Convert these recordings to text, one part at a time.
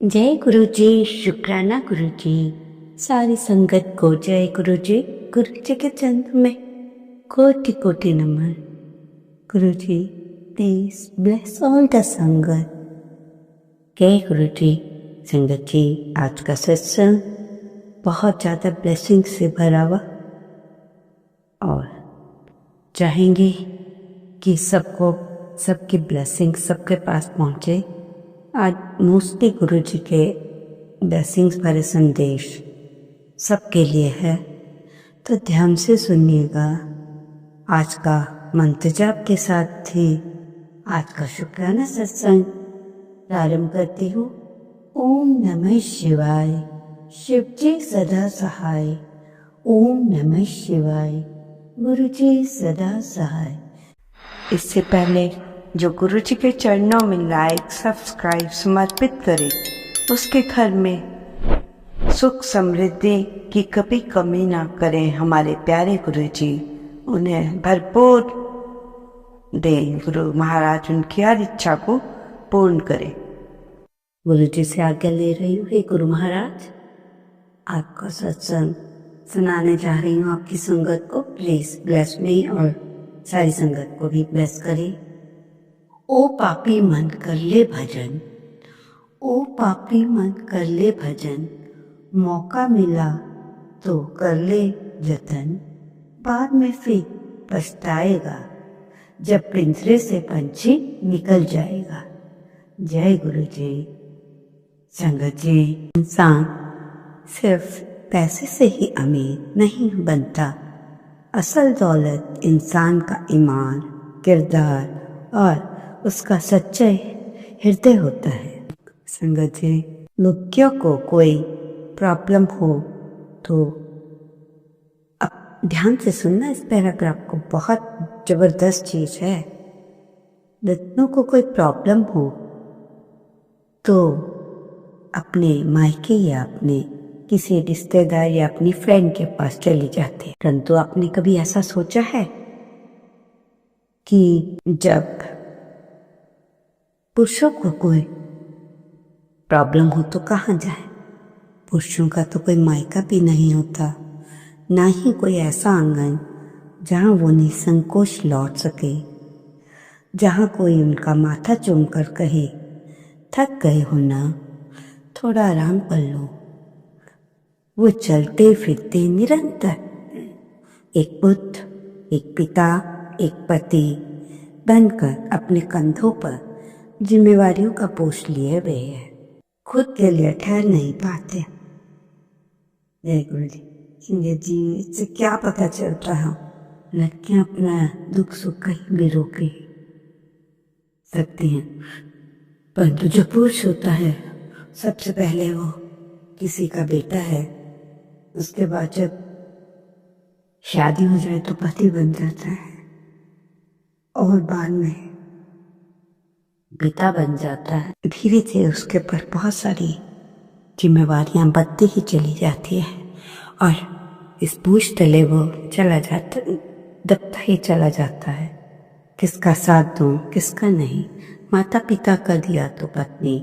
जय गुरु जी। शुक्राना गुरु जी। सारी संगत को जय गुरु जी। गुरु जी के चरण में कोटि कोटि नमन। गुरु जी प्लीज ब्लेस ऑल द संगत। जय गुरु जी। संगत जी, आज का सत्संग बहुत ज़्यादा ब्लेसिंग से भरा हुआ और चाहेंगे कि सबको सबकी ब्लेसिंग सबके पास पहुँचे। आज मोस्टली गुरु जी के ब्लेसिंग्स भरे संदेश सबके लिए है, तो ध्यान से सुनिएगा। आज का मंत्र जाप के साथ ही आज का शुक्राना सत्संग प्रारंभ करती हूँ। ओम नमः शिवाय, शिव जी सदा सहाय। ओम नमः शिवाय, गुरु जी सदा सहाय। इससे पहले जो गुरु जी के चरणों में लाइक सब्सक्राइब समर्पित करे, उसके घर में सुख समृद्धि की कभी कमी ना करें। हमारे प्यारे गुरु जी उन्हें भरपूर दे। गुरु महाराज उनकी हर इच्छा को पूर्ण करें। गुरु जी से आज्ञा ले रही हूँ। हे गुरु महाराज, आपका सत्संग सुनाने जा रही हूँ। आपकी संगत को प्लीज ब्लेस मी और सारी संगत को भी ब्लेस करें। ओ पापी मन कर ले भजन, ओ पापी मन कर ले भजन। मौका मिला तो कर ले जतन, बाद में फिर पछताएगा जब पिंजरे से पंछी निकल जाएगा। जय गुरु जी। संगत जी, इंसान सिर्फ पैसे से ही अमीर नहीं बनता। असल दौलत इंसान का ईमान, किरदार और उसका सच्चा हृदय होता है। संगत जी, लोगों को कोई प्रॉब्लम हो तो अब ध्यान से सुनना। इस पैराग्राफ को बहुत जबरदस्त चीज है। रत्नों को कोई प्रॉब्लम हो तो अपने मायके या अपने किसी रिश्तेदार या अपनी फ्रेंड के पास चली जाती है। परंतु आपने कभी ऐसा सोचा है कि जब पुरुषों को कोई प्रॉब्लम हो तो कहाँ जाए? पुरुषों का तो कोई मायका भी नहीं होता, ना ही कोई ऐसा आंगन जहाँ वो निसंकोच लौट सके, जहाँ कोई उनका माथा चूमकर कहे, थक गए हो ना, थोड़ा आराम कर लो। वो चलते फिरते निरंतर एक पुत्र, एक पिता, एक पति बनकर अपने कंधों पर जिम्मेवारियों का बोझ लिए हुए है। खुद के लिए ठहर नहीं पाते। जय गुरु जी। संगत जी, इससे क्या पता चलता है? लड़कियां अपना दुख सुख कहीं भी रोके सकती हैं, परंतु जो पुरुष होता है सबसे पहले वो किसी का बेटा है, उसके बाद जब शादी हो जाए तो पति बन जाता है और बाद में पिता बन जाता है। धीरे धीरे उसके पर बहुत सारी जिम्मेवारियां बढ़ती ही चली जाती है और इस बोझ तले वो चला जाता, दबता ही चला जाता है। किसका साथ दूं, किसका नहीं। माता पिता का दिया तो पत्नी,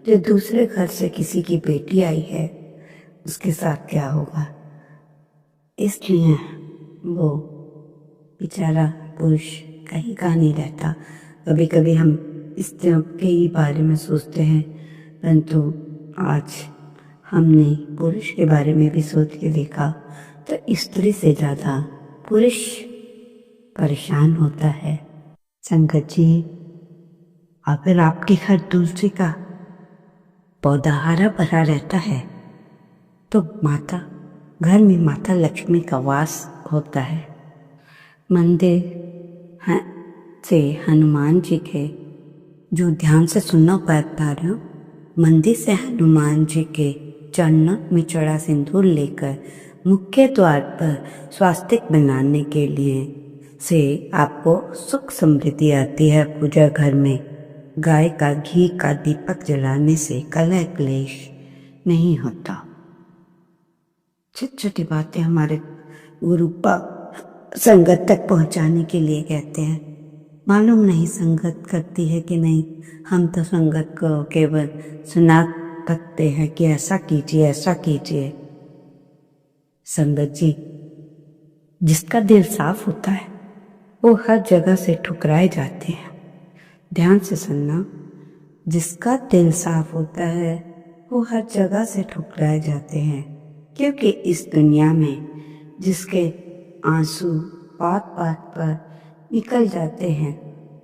जो दूसरे घर से किसी की बेटी आई है उसके साथ क्या होगा? इसलिए वो बेचारा पुरुष कहीं का नहीं रहता। कभी कभी हम इस के ही बारे में सोचते हैं, परंतु आज हमने पुरुष के बारे में भी सोच के देखा तो स्त्री से ज़्यादा पुरुष परेशान होता है। संगत जी, अगर आपके घर तुलसी का पौधा हरा भरा रहता है तो घर में माता लक्ष्मी का वास होता है। मंदिर से हनुमान जी के जो ध्यान से सुनना पा रहे हो, मंदिर से हनुमान जी के चरणों में चढ़ा सिंदूर लेकर मुख्य द्वार पर स्वास्तिक बनाने के लिए से आपको सुख समृद्धि आती है। पूजा घर में गाय का घी का दीपक जलाने से कलह क्लेश नहीं होता। छोटी छोटी बातें हमारे गुरु संगत तक पहुंचाने के लिए कहते हैं। मालूम नहीं संगत करती है कि नहीं। हम तो संगत को केवल सुना कहते हैं कि ऐसा कीजिए ऐसा कीजिए। संगत जी, जिसका दिल साफ होता है वो हर जगह से ठुकराए जाते हैं। ध्यान से सुनना, जिसका दिल साफ होता है वो हर जगह से ठुकराए जाते हैं, क्योंकि इस दुनिया में जिसके आंसू बात बात पर निकल जाते हैं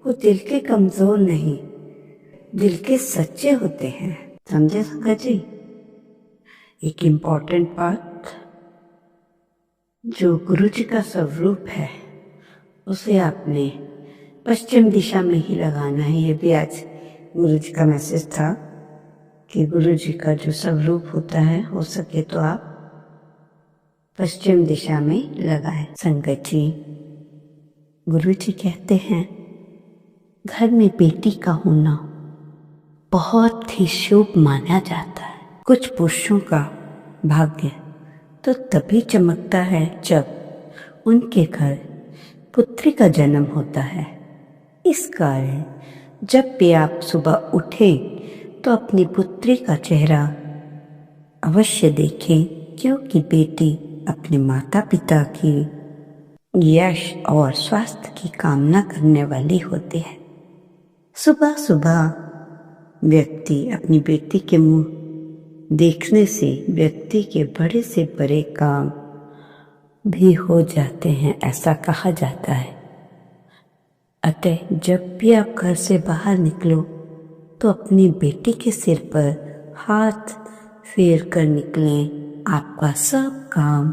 वो दिल के कमजोर नहीं, दिल के सच्चे होते हैं। समझे संगत जी? एक इम्पॉर्टेंट बात, जो गुरु जी का स्वरूप है उसे आपने पश्चिम दिशा में ही लगाना है। ये भी आज गुरु जी का मैसेज था कि गुरु जी का जो स्वरूप होता है हो सके तो आप पश्चिम दिशा में लगाएं। संगत जी, गुरु जी कहते हैं घर में बेटी का होना बहुत ही शुभ माना जाता है। कुछ पुरुषों का भाग्य तो तभी चमकता है जब उनके घर पुत्री का जन्म होता है। इस कारण जब भी आप सुबह उठे तो अपनी पुत्री का चेहरा अवश्य देखें, क्योंकि बेटी अपने माता पिता की यश और स्वास्थ्य की कामना करने वाली होती है। सुबह सुबह व्यक्ति अपनी बेटी के मुंह देखने से व्यक्ति के बड़े से बड़े काम भी हो जाते हैं, ऐसा कहा जाता है। अतः जब भी आप घर से बाहर निकलो तो अपनी बेटी के सिर पर हाथ फेर कर निकलें, आपका सब काम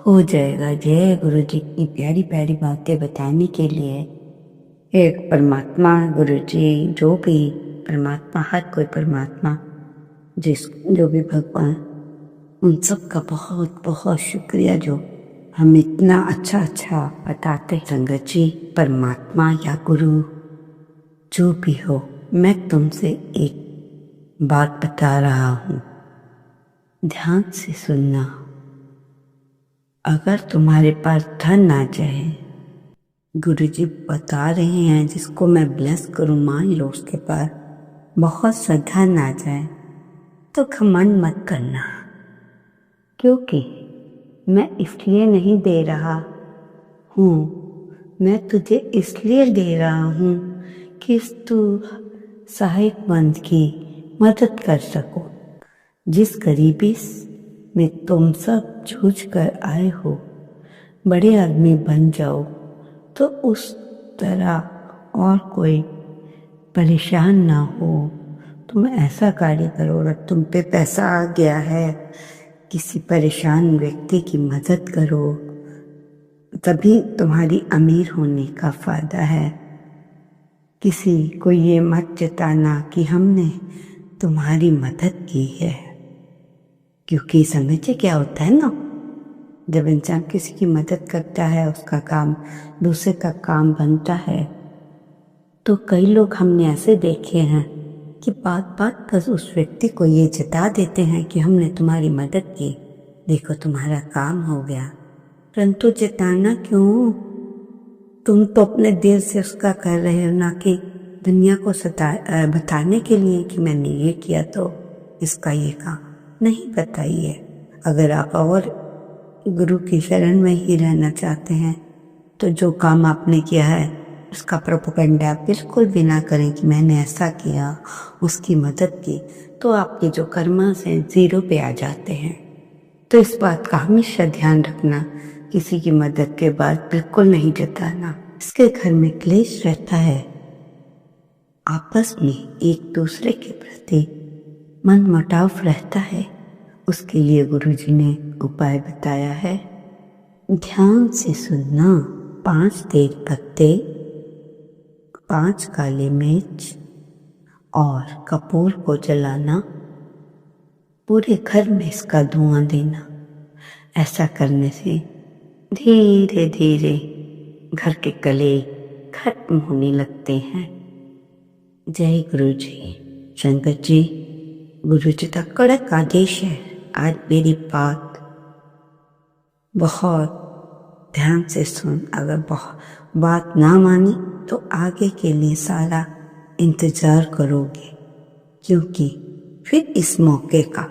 हो जाएगा। जय गुरु जी की प्यारी प्यारी बातें बताने के लिए एक परमात्मा गुरु जी, जो भी परमात्मा, हर कोई परमात्मा, जो भी भगवान, उन सब का बहुत बहुत शुक्रिया जो हम इतना अच्छा अच्छा बताते। संगत जी, परमात्मा या गुरु जो भी हो, मैं तुमसे एक बात बता रहा हूँ, ध्यान से सुनना। अगर तुम्हारे पास धन आ जाए, गुरु जी बता रहे हैं जिसको मैं ब्लेस करूँ, मान लो उसके पास बहुत सा धन आ जाए तो घमंड मत करना, क्योंकि मैं इसलिए नहीं दे रहा हूँ, मैं तुझे इसलिए दे रहा हूँ कि तू सहायतमंद की मदद कर सको। जिस गरीबी में तुम सब जूझ कर आए हो, बड़े आदमी बन जाओ तो उस तरह और कोई परेशान ना हो। तुम ऐसा कार्य करो, अगर तुम पे पैसा आ गया है, किसी परेशान व्यक्ति की मदद करो, तभी तुम्हारी अमीर होने का फायदा है। किसी को ये मत जताना कि हमने तुम्हारी मदद की है, क्योंकि समझे क्या होता है ना, जब इंसान किसी की मदद करता है, उसका काम दूसरे का काम बनता है। तो कई लोग हमने ऐसे देखे हैं कि बात बात पर उस व्यक्ति को ये जता देते हैं कि हमने तुम्हारी मदद की, देखो तुम्हारा काम हो गया। परंतु जताना क्यों? तुम तो अपने दिल से उसका कर रहे हो, ना कि दुनिया को बताने के लिए कि मैंने ये किया तो इसका ये काम नहीं बताइए। अगर आप और गुरु की शरण में ही रहना चाहते हैं तो जो काम आपने किया है उसका प्रोपेगेंडा बिल्कुल भी ना करें कि मैंने ऐसा किया, उसकी मदद की, तो आपके जो कर्मास हैं जीरो पे आ जाते हैं। तो इस बात का हमेशा ध्यान रखना, किसी की मदद के बाद बिल्कुल नहीं जताना। इसके घर में क्लेश रहता है, आपस में एक दूसरे के प्रति मनमुटाव रहता है, उसके लिए गुरुजी ने उपाय बताया है। ध्यान से सुनना। 5 तेज पत्ते, 5 काली मिर्च और कपूर को जलाना, पूरे घर में इसका धुआं देना। ऐसा करने से धीरे धीरे घर के कले खत्म होने लगते हैं। जय गुरु जी। संगत जी, गुरु जी का कड़क आदेश है, आज मेरी बात बहुत ध्यान से सुन। अगर बात ना मानी तो आगे के लिए सारा इंतजार करोगे, क्योंकि फिर इस मौके का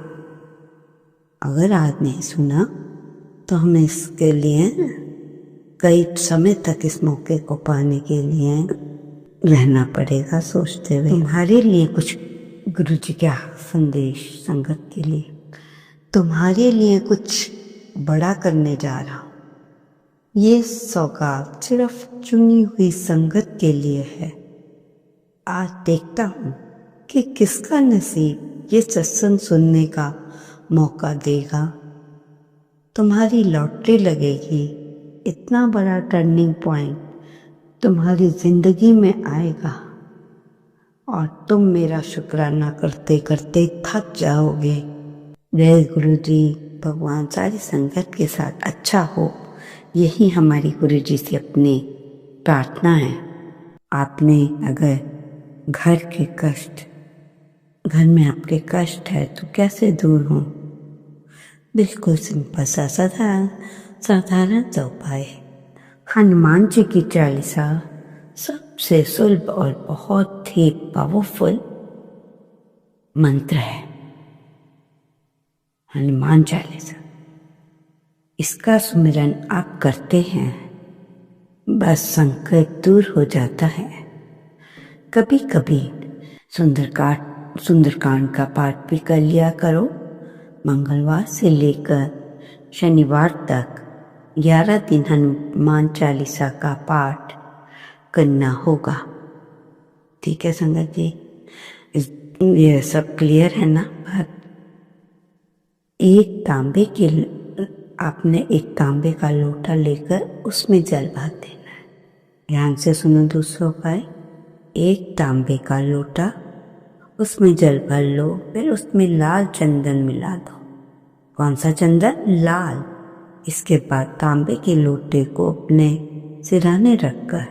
अगर आज नहीं सुना तो हमें इसके लिए कई समय तक इस मौके को पाने के लिए रहना पड़ेगा सोचते हुए। तुम्हारे लिए कुछ गुरुजी का संदेश संगत के लिए, तुम्हारे लिए कुछ बड़ा करने जा रहा हूँ। ये सौगात सिर्फ चुनी हुई संगत के लिए है। आज देखता हूँ कि किसका नसीब ये सत्संग सुनने का मौका देगा। तुम्हारी लॉटरी लगेगी। इतना बड़ा टर्निंग पॉइंट तुम्हारी जिंदगी में आएगा और तुम मेरा शुक्राना करते करते थक जाओगे। जय गुरु जी। भगवान सारी संगत के साथ अच्छा हो, यही हमारी गुरु जी से अपनी प्रार्थना है। आपने अगर घर में आपके कष्ट है तो कैसे दूर हों? बिल्कुल सिंपल सा साधारण सा उपाय। हनुमान जी की चालीसा सबसे सुलभ और बहुत ही पावरफुल मंत्र है। हनुमान चालीसा, इसका सुमिरन आप करते हैं, बस संकट दूर हो जाता है। कभी कभी सुंदरकांड का पाठ भी कर लिया करो। मंगलवार से लेकर शनिवार तक 11 दिन हनुमान चालीसा का पाठ करना होगा। ठीक है संगत जी, ये सब क्लियर है ना बात? आपने एक तांबे का लोटा लेकर उसमें जल भर देना है। ध्यान से सुनो दूसरा उपाय। एक तांबे का लोटा, उसमें जल भर लो, फिर उसमें लाल चंदन मिला दो। कौन सा चंदन? लाल। इसके बाद तांबे के लोटे को अपने सिरहाने रखकर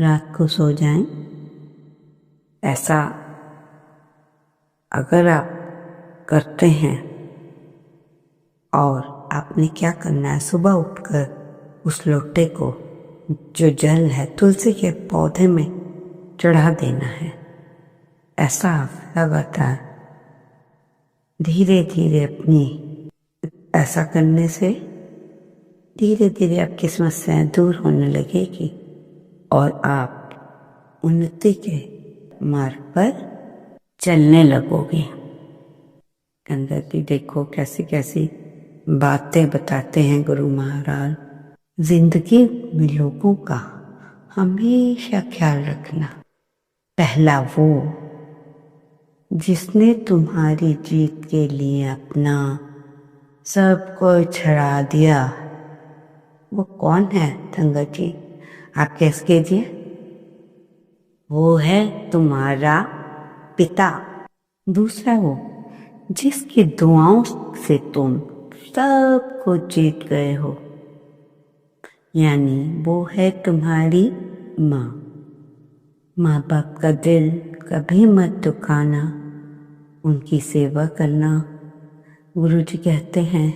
रात को सो जाएं। ऐसा अगर आप करते हैं, और आपने क्या करना है, सुबह उठकर उस लोटे को जो जल है तुलसी के पौधे में चढ़ा देना है। ऐसा लगातार धीरे धीरे ऐसा करने से धीरे धीरे आपकी समस्याएं दूर होने लगेगी और आप उन्नति के मार्ग पर चलने लगोगे। अंदर भी देखो कैसी कैसी बातें बताते हैं गुरु महाराज। जिंदगी में लोगों का हमेशा ख्याल रखना। पहला वो जिसने तुम्हारी जीत के लिए अपना सब कुछ छड़ा दिया, वो कौन है संगत जी? आप कैसे कीजिए? वो है तुम्हारा पिता। दूसरा वो जिसकी दुआओं से तुम सब कुछ जीत गए हो, यानी वो है तुम्हारी माँ। माँ बाप का दिल कभी मत दुखाना, उनकी सेवा करना। गुरु जी कहते हैं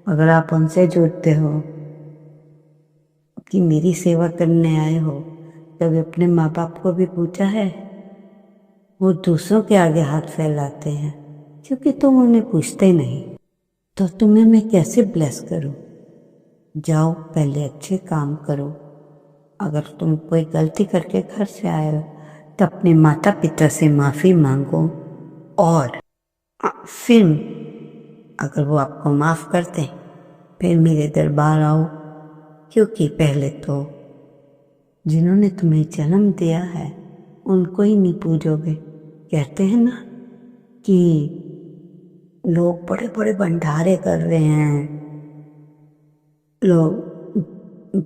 अगर आप उनसे जुड़ते हो कि मेरी सेवा करने आए हो, कभी अपने माँ बाप को भी पूछा है? वो दूसरों के आगे हाथ फैलाते हैं क्योंकि तुम उन्हें पूछते नहीं। तो तुम्हें मैं कैसे ब्लेस करूं? जाओ पहले अच्छे काम करो। अगर तुम कोई गलती करके घर से आए हो तो अपने माता पिता से माफ़ी मांगो और फिर अगर वो आपको माफ़ कर दें फिर मेरे दरबार आओ, क्योंकि पहले तो जिन्होंने तुम्हें जन्म दिया है उनको ही नहीं पूजोगे। कहते हैं ना कि लोग बड़े बड़े भंडारे कर रहे हैं, लोग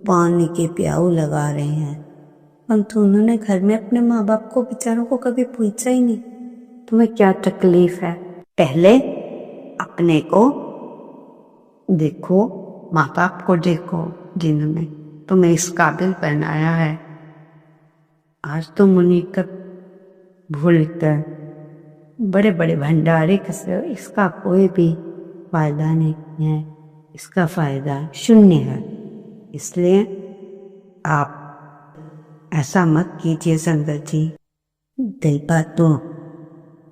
पानी के प्याऊ लगा रहे हैं, परंतु उन्होंने घर में अपने माँ बाप को बेचारों को कभी पूछा ही नहीं। तुम्हें क्या तकलीफ है? पहले अपने को देखो, माँ बाप को देखो जिन्होंने तुम्हें इस काबिल बनाया है। आज तुम उन्हीं तक भूल कर बड़े बड़े भंडारे कर, इसका कोई भी फायदा नहीं है, इसका फायदा शून्य है। इसलिए आप ऐसा मत कीजिए संगत जी। दिल बात तो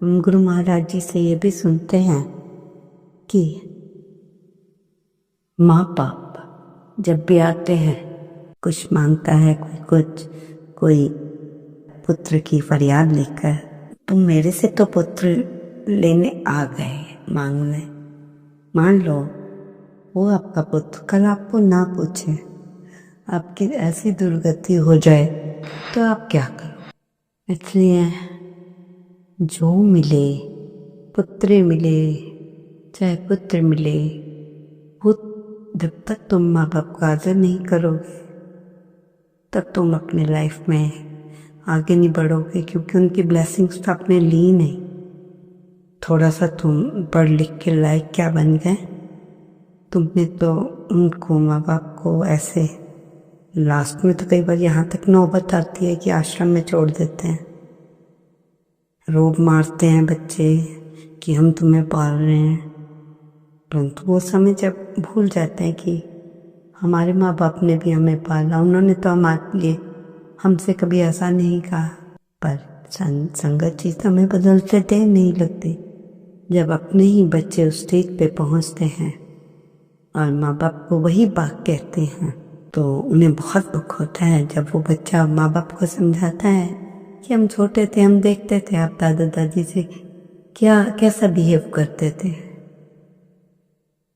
हम गुरु महाराज जी से ये भी सुनते हैं कि माँ बाप जब भी आते हैं, कुछ मांगता है कोई पुत्र की फरियाद लेकर, तुम मेरे से तो पुत्र लेने आ गए मांगने, मान लो वो आपका पुत्र कल आपको ना पूछे, आपकी ऐसी दुर्गति हो जाए तो आप क्या करो। इसलिए जो मिले, पुत्री मिले चाहे पुत्र मिले, वो जब तक तुम माँ बाप का आदर नहीं करोगे तब तुम अपने लाइफ में आगे नहीं बढ़ोगे, क्योंकि उनकी ब्लेसिंग्स तो आपने ली नहीं। थोड़ा सा तुम पढ़ लिख के लायक क्या बन गए, तुमने तो उनको माँ बाप को ऐसे लास्ट में तो कई बार यहाँ तक नौबत आती है कि आश्रम में छोड़ देते हैं, रोब मारते हैं बच्चे कि हम तुम्हें पाल रहे हैं, परंतु वो समय जब भूल जाते हैं कि हमारे माँ बाप ने भी हमें पाला, उन्होंने तो हमारे लिए हमसे कभी ऐसा नहीं कहा। पर संगत चीज़ तो हमें बदलते देर नहीं लगती। जब अपने ही बच्चे उस स्टेज पे पहुंचते हैं और माँ बाप को वही बात कहते हैं तो उन्हें बहुत दुख होता है। जब वो बच्चा माँ बाप को समझाता है कि हम छोटे थे, हम देखते थे आप दादा दादी से कैसा बिहेव करते थे,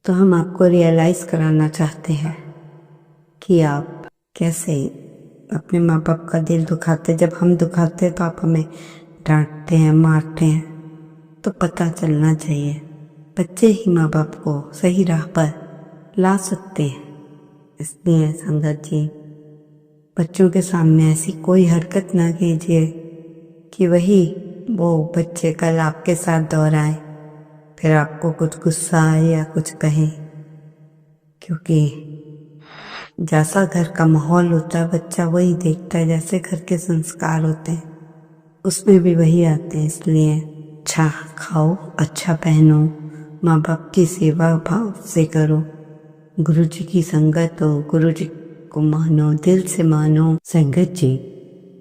तो हम आपको रियलाइज़ कराना चाहते हैं कि आप कैसे अपने माँ बाप का दिल दुखाते। जब हम दुखाते तो आप हमें डांटते हैं, मारते हैं, तो पता चलना चाहिए बच्चे ही माँ बाप को सही राह पर ला सकते हैं। इसलिए संगत जी, बच्चों के सामने ऐसी कोई हरकत ना कीजिए कि वो बच्चे कल आपके साथ दोहराए, फिर आपको कुछ गुस्सा आए या कुछ कहें, क्योंकि जैसा घर का माहौल होता है बच्चा वही देखता है, जैसे घर के संस्कार होते हैं उसमें भी वही आते हैं। इसलिए अच्छा खाओ, अच्छा पहनो, माँ बाप की सेवा भाव से करो, गुरु जी की संगत हो, गुरु जी को मानो, दिल से मानो। संगत जी,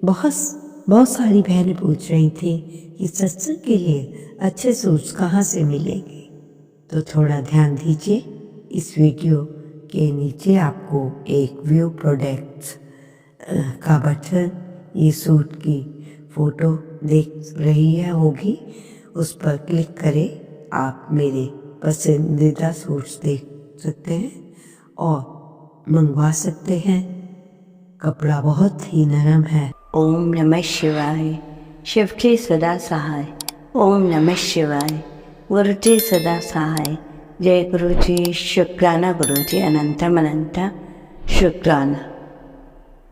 बहुत सारी बहनें पूछ रही थी कि सत्संग के लिए अच्छे सूट्स कहाँ से मिलेंगे, तो थोड़ा ध्यान दीजिए। इस वीडियो के नीचे आपको एक व्यू प्रोडक्ट्स का बटन, ये सूट की फ़ोटो देख रही होगी, उस पर क्लिक करें। आप मेरे पसंदीदा सूट्स देख सकते हैं और मंगवा सकते हैं। कपड़ा बहुत ही नरम है। ओम नमः शिवाय। शिव के सदा सहाय। ओम नमः शिवाय। गुरु जी सदा सहाय। जय गुरु जी। शुक्राना गुरु जी। अनंतम अनंत शुक्राना।